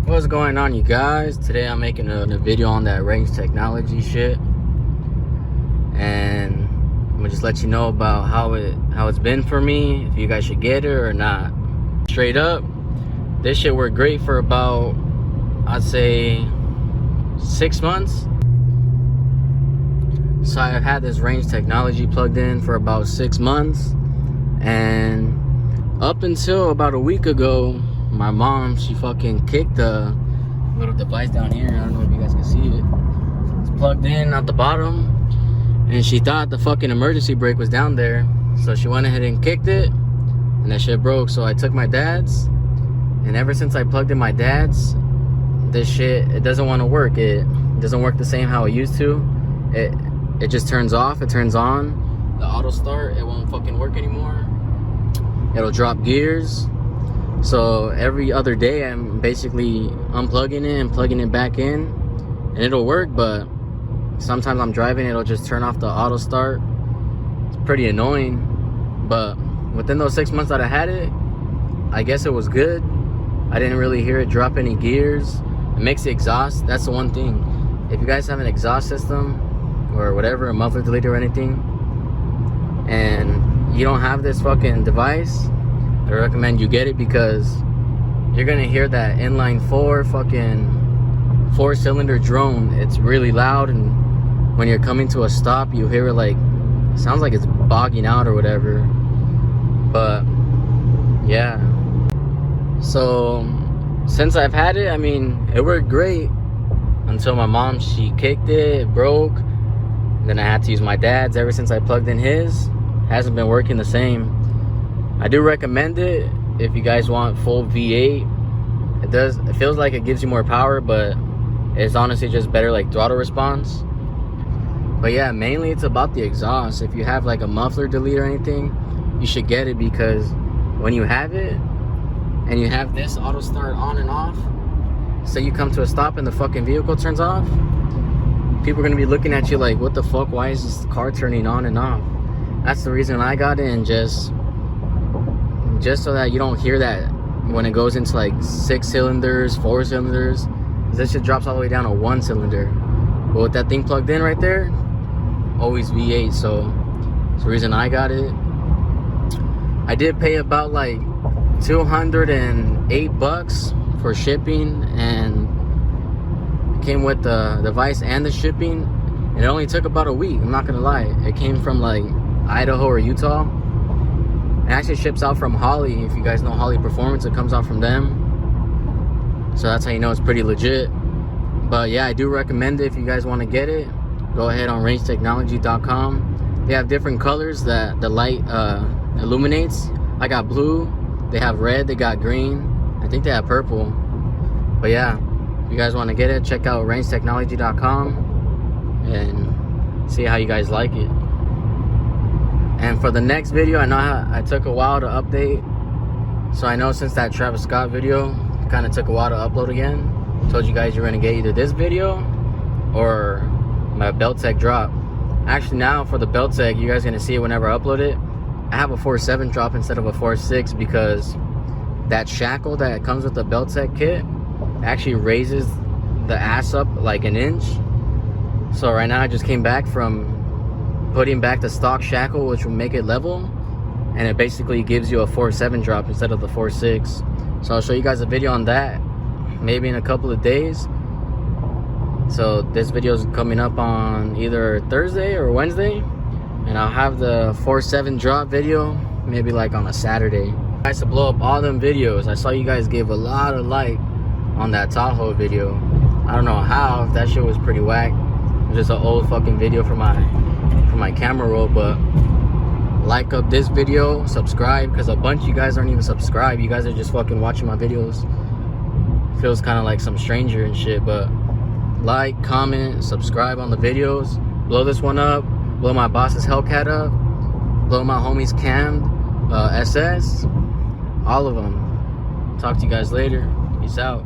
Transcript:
What's going on, you guys? Today I'm making a video on that range technology shit, and I'm gonna just let you know about how it's been for me, if you guys should get it or not. Straight up, this shit worked great for about, I'd say, 6 months. So I've had this range technology plugged in for about 6 months, and up until about a week ago, my mom, she fucking kicked the little device down here. I don't know if you guys can see it. It's plugged in at the bottom, and she thought the fucking emergency brake was down there. So she went ahead and kicked it, and that shit broke. So I took my dad's, and ever since I plugged in my dad's, this shit, it doesn't want to work. It doesn't work the same how it used to. It just turns off, it turns on. The auto start, it won't fucking work anymore. It'll drop gears. So every other day I'm basically unplugging it and plugging it back in, and it'll work, but sometimes I'm driving, it'll just turn off the auto start. It's pretty annoying. But within those 6 months that I had it, I guess it was good. I didn't really hear it drop any gears. It makes the exhaust, that's the one thing. If you guys have an exhaust system or whatever, a muffler deleter or anything, and you don't have this fucking device, I recommend you get it, because you're gonna hear that inline 4 fucking 4-cylinder drone. It's really loud, and when you're coming to a stop, you hear it like, sounds like it's bogging out or whatever. But yeah, so since I've had it, I mean, it worked great until my mom, she kicked it, it broke. Then I had to use my dad's. Ever since I plugged in his, hasn't been working the same. I do recommend it if you guys want full V8. It feels like it gives you more power, but it's honestly just better like throttle response. But yeah, mainly it's about the exhaust. If you have like a muffler delete or anything, you should get it, because when you have it and you have this auto start on and off, say you come to a stop and the fucking vehicle turns off, people are gonna be looking at you like, what the fuck, why is this car turning on and off? That's the reason I got it, and just so that you don't hear that when it goes into like 6 cylinders, 4 cylinders. This shit drops all the way down to 1 cylinder. But with that thing plugged in right there, always V8. So it's the reason I got it. I did pay about like $208 for shipping, and it came with the device and the shipping, and it only took about a week. I'm not gonna lie. It came from like Idaho or Utah. It actually ships out from Holly. If you guys know Holly Performance, it comes out from them. So that's how you know it's pretty legit. But yeah, I do recommend it if you guys want to get it. Go ahead on rangetechnology.com. They have different colors that the light illuminates. I got blue, they have red, they got green, I think they have purple. But yeah, if you guys want to get it, check out rangetechnology.com and see how you guys like it. And for the next video, I know I took a while to update. So I know since that Travis Scott video, it kind of took a while to upload again. Told you guys you're going to get either this video or my Beltec drop. Actually, now for the Beltec, you guys are going to see it whenever I upload it. I have a 4.7 drop instead of a 4.6, because that shackle that comes with the Beltec kit actually raises the ass up like an inch. So right now I just came back from putting back the stock shackle, which will make it level, and it basically gives you a 4.7 drop instead of the 4.6. So I'll show you guys a video on that maybe in a couple of days. So this video is coming up on either Thursday or Wednesday, and I'll have the 4.7 drop video maybe like on a Saturday. I used to blow up all them videos. I saw you guys gave a lot of like on that Tahoe video. I don't know how, if that shit was pretty whack. It was just an old fucking video for my camera roll. But like up this video, subscribe, because a bunch of you guys aren't even subscribed. You guys are just fucking watching my videos. Feels kind of like some stranger and shit. But like, comment, subscribe on the videos. Blow this one up, blow my boss's Hellcat up, blow my homie's Cam SS, all of them. Talk to you guys later. Peace out.